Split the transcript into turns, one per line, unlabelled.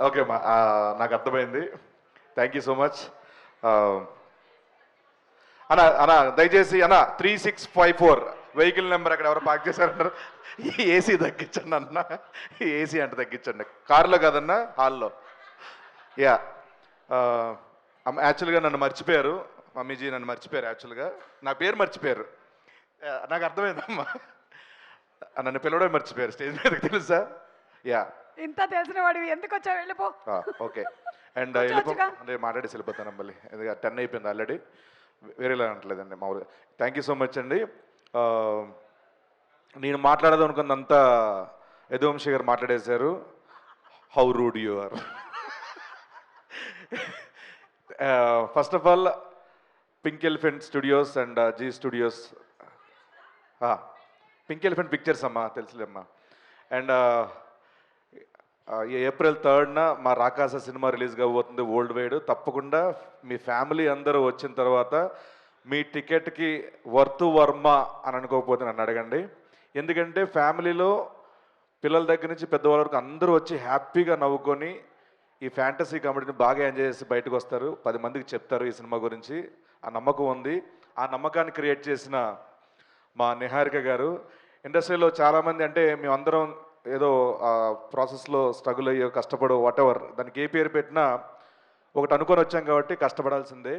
Okay అమ్మా, నాకు అర్థమైంది. Thank you so much. అన్న అన్న దయచేసి అన్న 3654 వెహికల్ నెంబర్ అక్కడ ఎవరు పార్క్ చేశారంటారు. ఏసీ తగ్గించండి అన్న, ఏసీ అంటే తగ్గించండి. కారులో కాదన్నా, హాల్లో. యా, యాక్చువల్గా నన్ను మర్చిపోయారు, మమ్మీజీ నన్ను మర్చిపోయారు. యాక్చువల్గా నా పేరు మర్చిపోయారు. నాకు అర్థమైందమ్మా, నన్ను పిలవడం మర్చిపోయారు స్టేజ్ మీదకి, తెలుసా? యా,
ఇంత తెలిసిన వాడివి ఎందుకు వచ్చావు? వెళ్ళిపో.
ఓకే. అండ్ వెళ్ళిపో అంటే మాట్లాడేసి వెళ్ళిపోతాను మళ్ళీ, ఎందుకంటే 10 అయిపోయింది ఆల్రెడీ. వేరేలా అనట్లేదండి మామూలుగా. థ్యాంక్ యూ సో మచ్ అండి. నేను మాట్లాడదాం అనుకున్నంతా యదువంశీ గారు మాట్లాడేశారు. How rude you are. First of all pink elephant studios and Zee studios, pink elephant pictures అమ్మా, తెలుసులేమ్మా. అండ్ ఏప్రిల్ 3rd మా రాకాస సినిమా రిలీజ్ కాబోతుంది వరల్డ్ వైడ్. తప్పకుండా మీ ఫ్యామిలీ అందరూ వచ్చిన తర్వాత మీ టికెట్కి వర్తు వర్మ అని అనుకోకపోతే నన్ను అడగండి. ఎందుకంటే ఫ్యామిలీలో పిల్లల దగ్గర నుంచి పెద్దవాళ్ళ వరకు అందరూ వచ్చి హ్యాపీగా నవ్వుకొని ఈ ఫ్యాంటసీ కామెడీని బాగా ఎంజాయ్ చేసి బయటకు వస్తారు. 10 మందికి చెప్తారు ఈ సినిమా గురించి. ఆ నమ్మకం ఉంది. ఆ నమ్మకాన్ని క్రియేట్ చేసిన మా నిహారిక గారు. ఇండస్ట్రీలో చాలామంది అంటే మేమందరం ఏదో ప్రాసెస్లో స్ట్రగుల్ అయ్యో కష్టపడో వాట్ ఎవర్, దానికి ఏ పేరు పెట్టినా ఒకటి అనుకొని వచ్చాం కాబట్టి కష్టపడాల్సిందే.